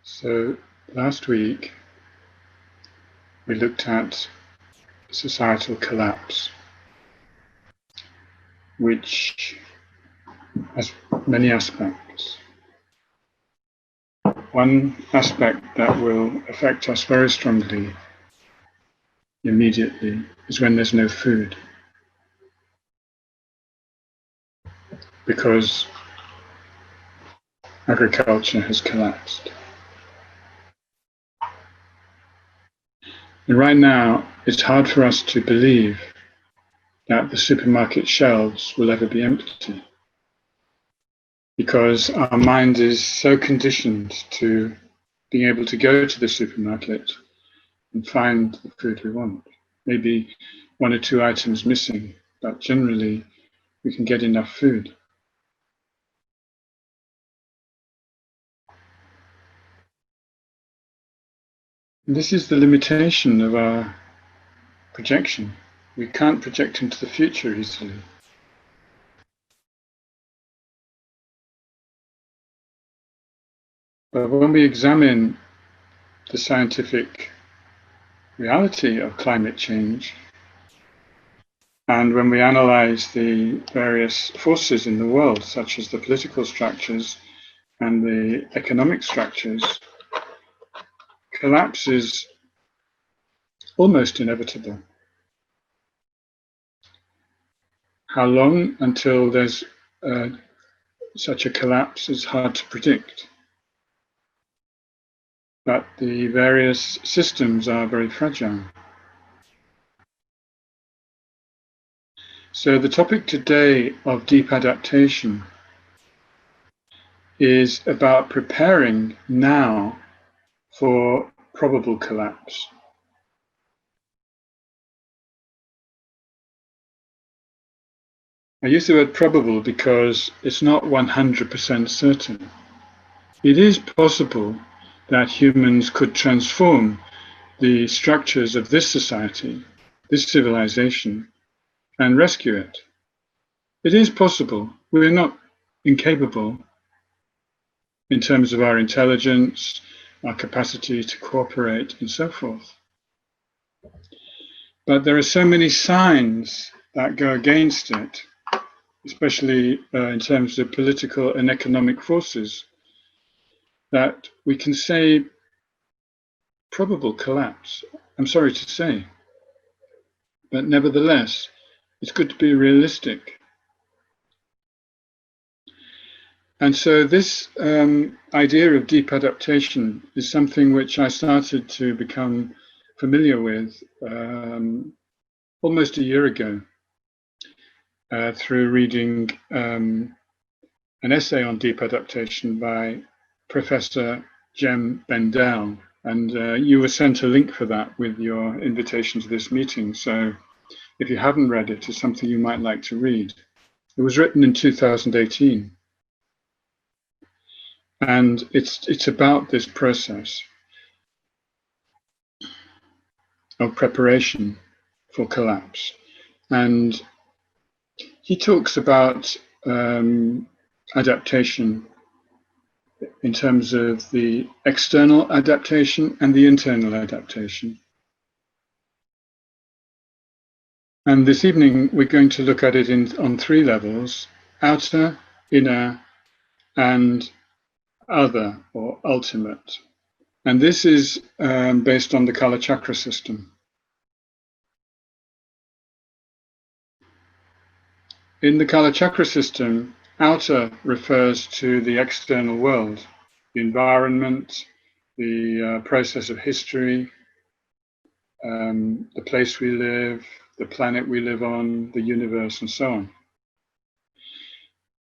So last week we looked at societal collapse, which has many aspects. One aspect that will affect us very strongly immediately is when there's no food, because agriculture has collapsed. And right now, it's hard for us to believe that the supermarket shelves will ever be empty, because our mind is so conditioned to being able to go to the supermarket and find the food we want. Maybe one or two items missing, but generally we can get enough food. And this is the limitation of our projection. We can't project into the future easily. But when we examine the scientific reality of climate change, and when we analyze the various forces in the world, such as the political structures and the economic structures, collapse is almost inevitable. How long until there's such a collapse is hard to predict. But the various systems are very fragile. So the topic today of deep adaptation is about preparing now for probable collapse. I use the word probable because it's not 100% certain. It is possible that humans could transform the structures of this society, this civilization, and rescue it. It is possible. We're not incapable in terms of our intelligence, our capacity to cooperate, and so forth. But there are so many signs that go against it, especially in terms of political and economic forces, that we can say probable collapse. I'm sorry to say, but nevertheless, it's good to be realistic. And so this idea of deep adaptation is something which I started to become familiar with almost a year ago through reading an essay on deep adaptation by Professor Jem Bendell. And you were sent a link for that with your invitation to this meeting. So if you haven't read it, it's something you might like to read. It was written in 2018. And it's about this process of preparation for collapse. And he talks about adaptation in terms of the external adaptation and the internal adaptation. And this evening, we're going to look at it on three levels: outer, inner, and other or ultimate. And this is based on the Kalachakra system. In the Kalachakra system, outer refers to the external world, the environment, the process of history, the place we live, the planet we live on, the universe, and so on.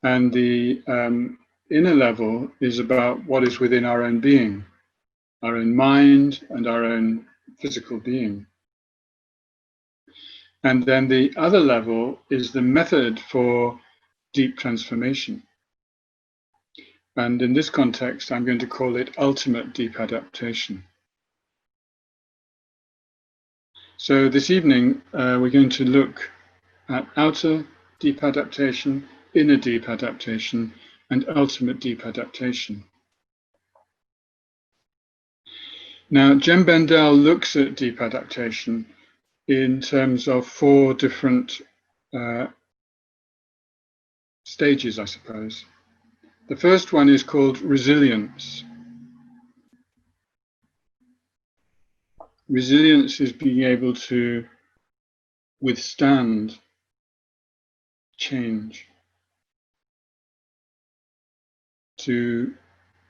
And the inner level is about what is within our own being, our own mind, and our own physical being. And then the other level is the method for deep transformation. And in this context, I'm going to call it ultimate deep adaptation. So this evening, we're going to look at outer deep adaptation, inner deep adaptation, and ultimate deep adaptation. Now, Jem Bendell looks at deep adaptation in terms of 4 different stages, I suppose. The first one is called resilience. Resilience is being able to withstand change, to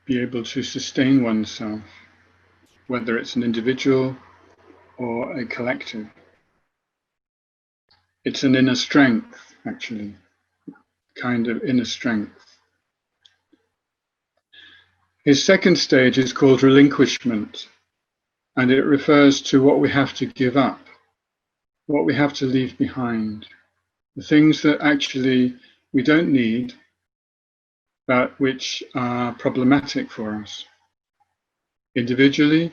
be able to sustain oneself, whether it's an individual or a collective. It's an inner strength, actually, kind of inner strength. His second stage is called relinquishment, and it refers to what we have to give up, what we have to leave behind, the things that actually we don't need, but which are problematic for us, individually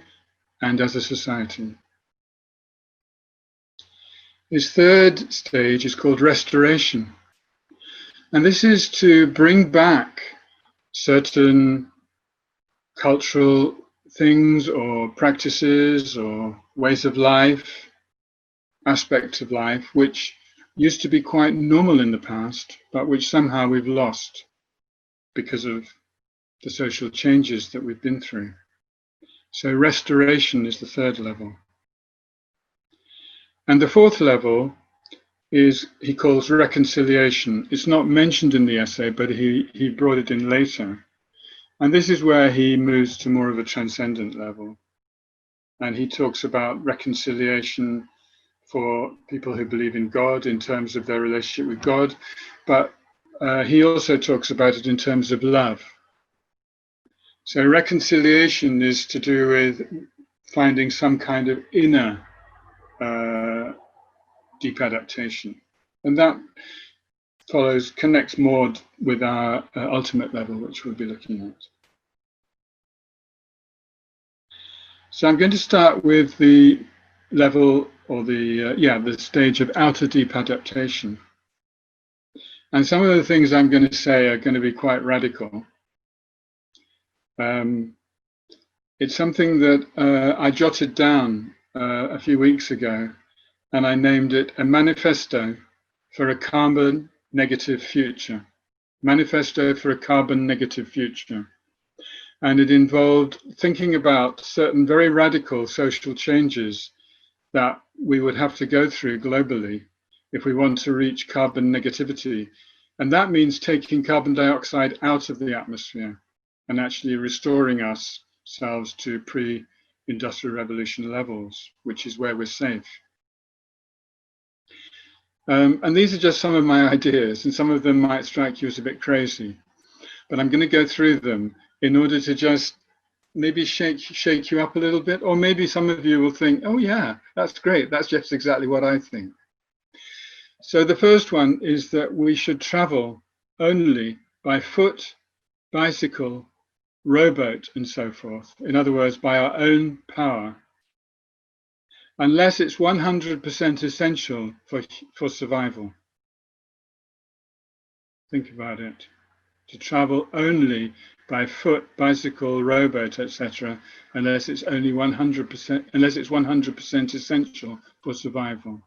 and as a society. His third stage is called restoration. And this is to bring back certain cultural things or practices or ways of life, aspects of life, which used to be quite normal in the past, but which somehow we've lost because of the social changes that we've been through. So restoration is the third level. And the fourth level is, he calls reconciliation. It's not mentioned in the essay, but he brought it in later. And this is where he moves to more of a transcendent level. And he talks about reconciliation for people who believe in God in terms of their relationship with God. But he also talks about it in terms of love. So reconciliation is to do with finding some kind of inner deep adaptation. And that connects more with our ultimate level, which we'll be looking at. So I'm going to start with the level, or the stage of outer deep adaptation. And some of the things I'm going to say are going to be quite radical. It's something that I jotted down a few weeks ago, and I named it a manifesto for a carbon negative future. Manifesto for a carbon negative future. And it involved thinking about certain very radical social changes that we would have to go through globally if we want to reach carbon negativity. And that means taking carbon dioxide out of the atmosphere and actually restoring ourselves to pre-industrial revolution levels, which is where we're safe. And these are just some of my ideas, and some of them might strike you as a bit crazy, but I'm going to go through them in order to just maybe shake you up a little bit, or maybe some of you will think, oh yeah, that's great, that's just exactly what I think. So the first one is that we should travel only by foot, bicycle, rowboat, and so forth. In other words, by our own power, unless it's 100% essential for survival. Think about it. To travel only by foot, bicycle, rowboat, etc., unless it's only 100% essential for survival.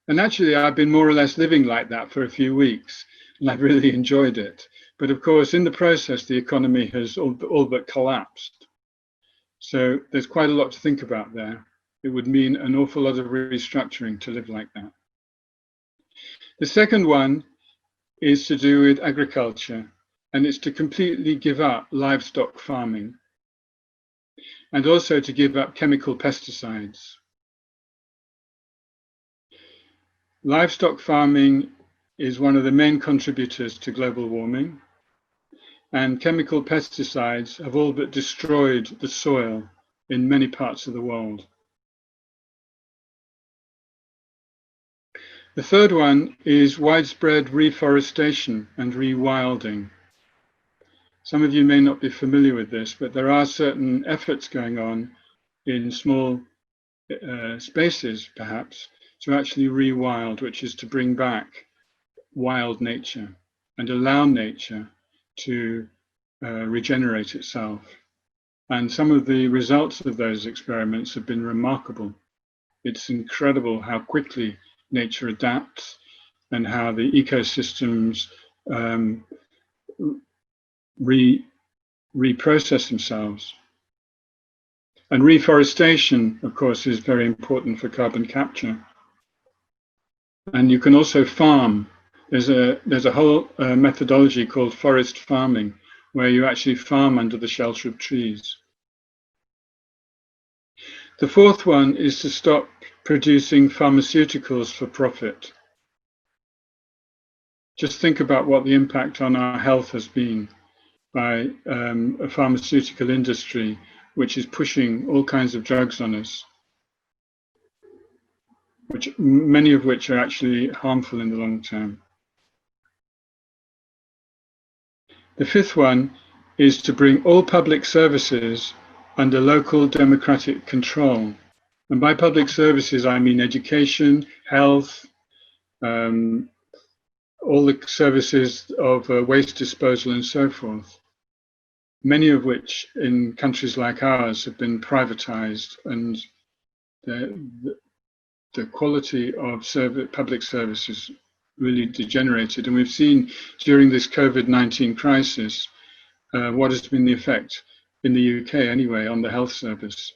And actually, I've been more or less living like that for a few weeks, and I've really enjoyed it. But of course, in the process, the economy has all but collapsed. So there's quite a lot to think about there. It would mean an awful lot of restructuring to live like that. The second one is to do with agriculture, and it's to completely give up livestock farming and also to give up chemical pesticides. Livestock farming is one of the main contributors to global warming, and chemical pesticides have all but destroyed the soil in many parts of the world. The third one is widespread reforestation and rewilding. Some of you may not be familiar with this, but there are certain efforts going on in small spaces, perhaps, to actually rewild, which is to bring back wild nature and allow nature to regenerate itself. And some of the results of those experiments have been remarkable. It's incredible how quickly nature adapts and how the ecosystems reprocess themselves. And reforestation, of course, is very important for carbon capture. And you can also farm. There's a whole methodology called forest farming, where you actually farm under the shelter of trees. The fourth one is to stop producing pharmaceuticals for profit. Just think about what the impact on our health has been by a pharmaceutical industry which is pushing all kinds of drugs on us, many of which are actually harmful in the long term. The fifth one is to bring all public services under local democratic control. And by public services, I mean education, health, all the services of waste disposal and so forth, many of which in countries like ours have been privatized, and the quality of public services really degenerated. And we've seen during this COVID-19 crisis what has been the effect in the UK anyway on the health service.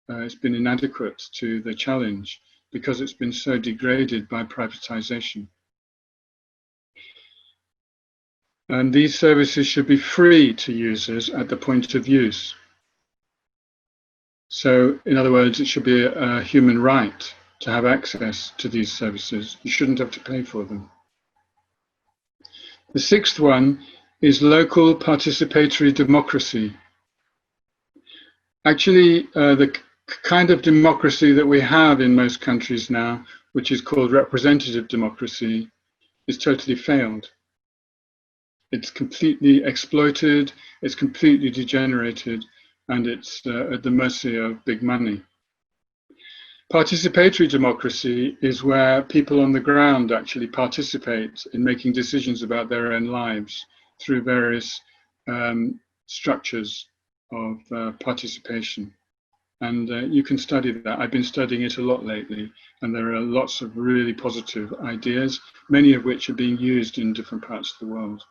It's been inadequate to the challenge because it's been so degraded by privatization. And these services should be free to users at the point of use. So, in other words, it should be a human right to have access to these services. You shouldn't have to pay for them. The sixth one is local participatory democracy. Actually, the kind of democracy that we have in most countries now, which is called representative democracy, is totally failed. It's completely exploited, it's completely degenerated, and it's at the mercy of big money. Participatory democracy is where people on the ground actually participate in making decisions about their own lives through various structures of participation. And you can study that. I've been studying it a lot lately, and there are lots of really positive ideas, many of which are being used in different parts of the world.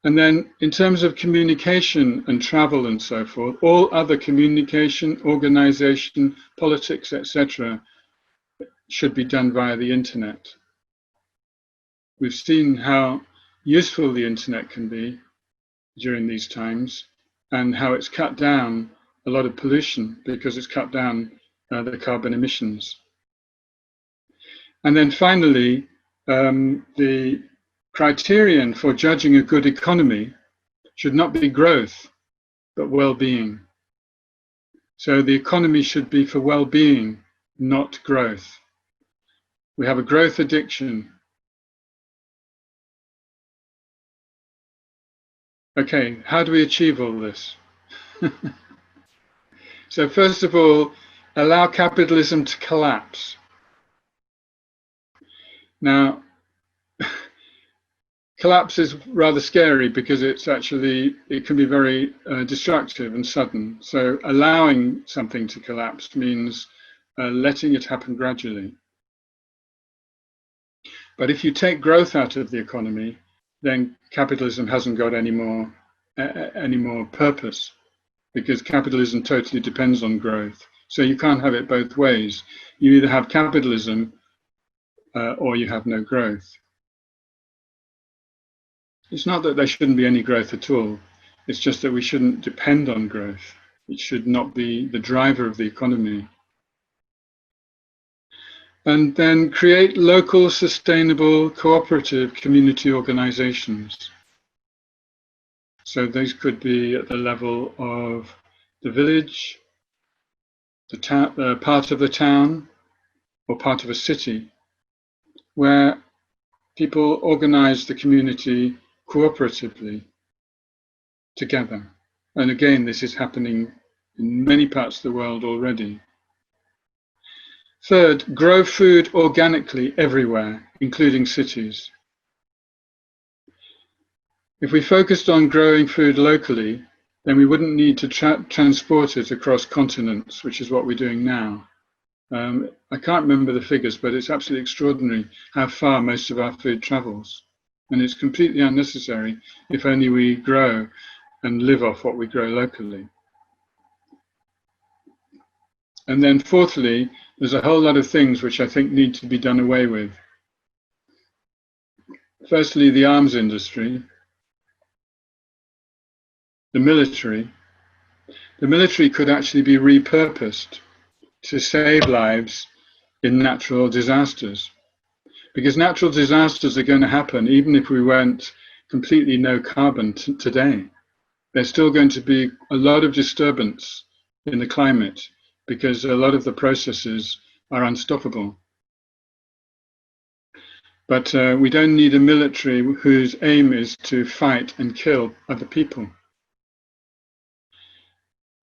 And then in terms of communication and travel and so forth, all other communication, organization, politics, etc., should be done via the internet. We've seen how useful the internet can be during these times, and how it's cut down a lot of pollution because it's cut down the carbon emissions. And then finally, the criterion for judging a good economy should not be growth, but well-being. So the economy should be for well-being, not growth. We have a growth addiction. Okay, how do we achieve all this? So first of all, allow capitalism to collapse. Now, collapse is rather scary because it can be very destructive and sudden. So allowing something to collapse means letting it happen gradually. But if you take growth out of the economy, then capitalism hasn't got any more purpose, because capitalism totally depends on growth. So you can't have it both ways. You either have capitalism or you have no growth. It's not that there shouldn't be any growth at all. It's just that we shouldn't depend on growth. It should not be the driver of the economy. And then create local, sustainable, cooperative community organizations. So those could be at the level of the village, the part of the town, or part of a city, where people organize the community cooperatively together. And again, this is happening in many parts of the world already. Third, grow food organically everywhere, including cities. If we focused on growing food locally, then we wouldn't need to transport it across continents, which is what we're doing now. I can't remember the figures, but it's absolutely extraordinary how far most of our food travels. And it's completely unnecessary if only we grow and live off what we grow locally. And then fourthly, there's a whole lot of things which I think need to be done away with. Firstly, the arms industry, the military. The military could actually be repurposed to save lives in natural disasters. Because natural disasters are going to happen even if we went completely no carbon today. There's still going to be a lot of disturbance in the climate because a lot of the processes are unstoppable. But we don't need a military whose aim is to fight and kill other people.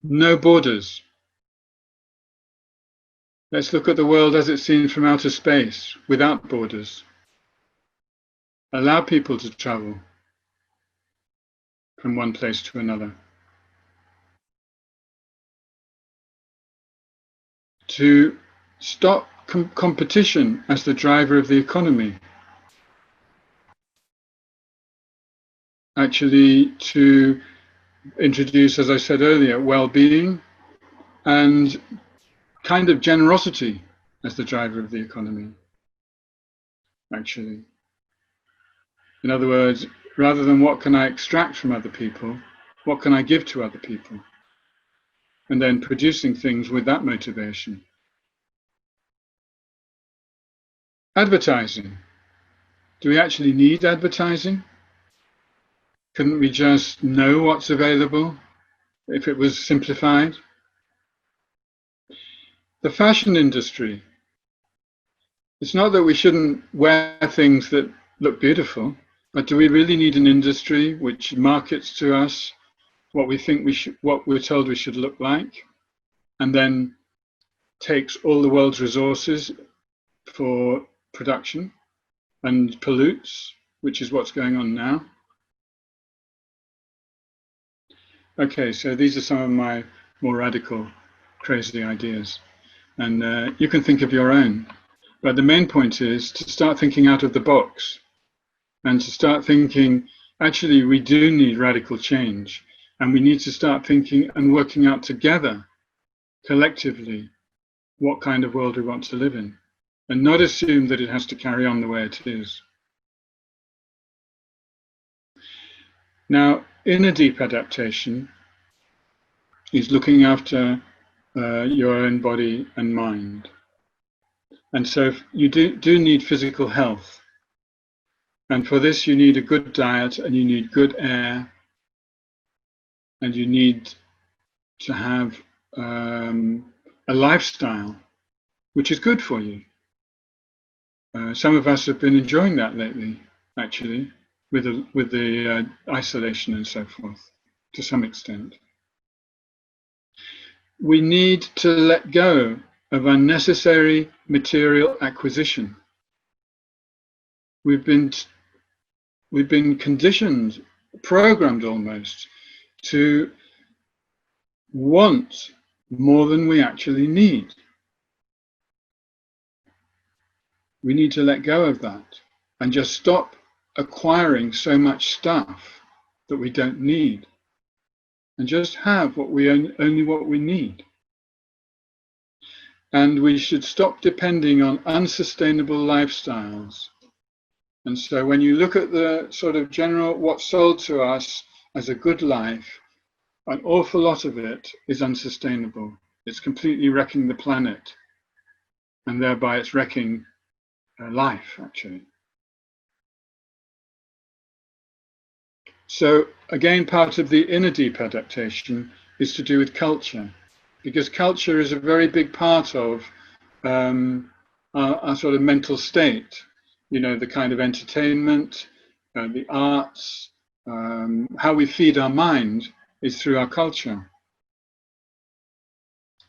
No borders. Let's look at the world as it's seen from outer space, without borders. Allow people to travel from one place to another. To stop competition as the driver of the economy. Actually, to introduce, as I said earlier, well-being and kind of generosity as the driver of the economy, actually. In other words, rather than what can I extract from other people, what can I give to other people? And then producing things with that motivation. Advertising. Do we actually need advertising? Couldn't we just know what's available if it was simplified? The fashion industry. It's not that we shouldn't wear things that look beautiful, but do we really need an industry which markets to us what we think we should, what we're told we should look like, and then takes all the world's resources for production and pollutes, which is what's going on now? Okay, so these are some of my more radical, crazy ideas. And you can think of your own. But the main point is to start thinking out of the box and to start thinking, actually, we do need radical change. And we need to start thinking and working out together, collectively, what kind of world we want to live in. And not assume that it has to carry on the way it is. Now, inner deep adaptation is looking after your own body and mind. And so you do need physical health. And for this, you need a good diet and you need good air. And you need to have a lifestyle which is good for you. Some of us have been enjoying that lately, actually, with the isolation and so forth, to some extent. We need to let go of unnecessary material acquisition. We've been conditioned, programmed almost, to want more than we actually need. We need to let go of that and just stop acquiring so much stuff that we don't need, and just have only what we need. And we should stop depending on unsustainable lifestyles. And so when you look at the sort of general, what's sold to us as a good life, an awful lot of it is unsustainable. It's completely wrecking the planet, and thereby it's wrecking life, actually. So again, part of the inner deep adaptation is to do with culture, because culture is a very big part of our sort of mental state. You know, the kind of entertainment, the arts, how we feed our mind is through our culture.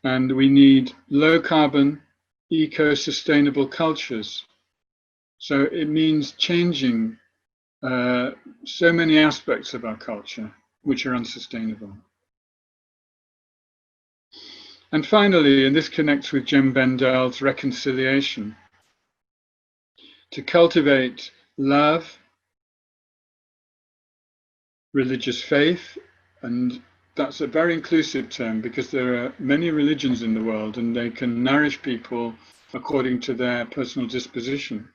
And we need low carbon, eco-sustainable cultures. So it means changing so many aspects of our culture which are unsustainable. And finally, and this connects with Jem Bendel's reconciliation, to cultivate love, religious faith, and that's a very inclusive term because there are many religions in the world and they can nourish people according to their personal disposition,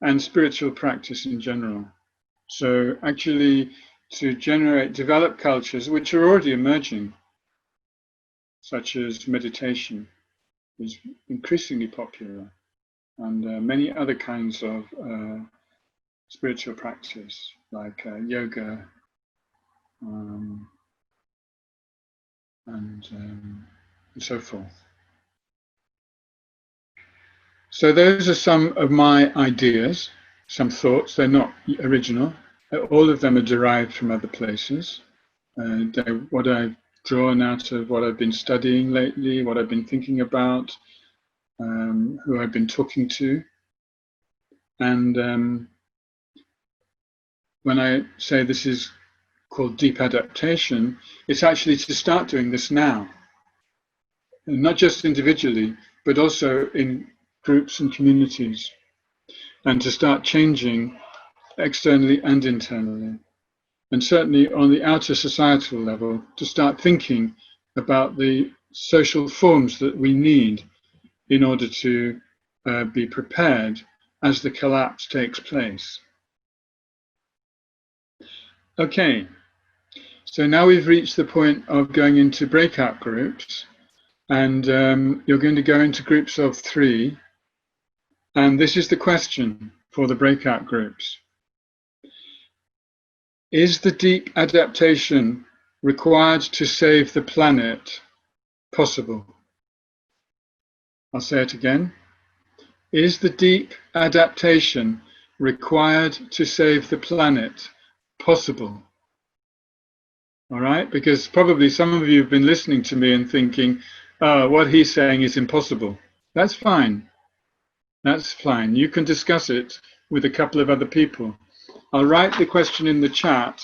and spiritual practice in general. So actually to develop cultures which are already emerging, such as meditation is increasingly popular, and many other kinds of spiritual practice like yoga and so forth. So those are some of my ideas, some thoughts. They're not original. All of them are derived from other places. What I've drawn out of what I've been studying lately, what I've been thinking about, who I've been talking to. And when I say this is called deep adaptation, it's actually to start doing this now. And not just individually, but also in groups and communities, and to start changing externally and internally. And certainly on the outer societal level, to start thinking about the social forms that we need in order to be prepared as the collapse takes place. Okay, so now we've reached the point of going into breakout groups, and you're going to go into groups of 3. And this is the question for the breakout groups. Is the deep adaptation required to save the planet possible? I'll say it again. Is the deep adaptation required to save the planet possible? All right, because probably some of you have been listening to me and thinking, oh, what he's saying is impossible. That's fine. That's fine. You can discuss it with a couple of other people. I'll write the question in the chat,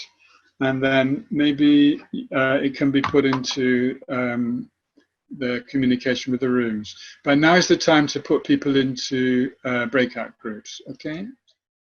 and then maybe it can be put into the communication with the rooms. But now is the time to put people into breakout groups, okay?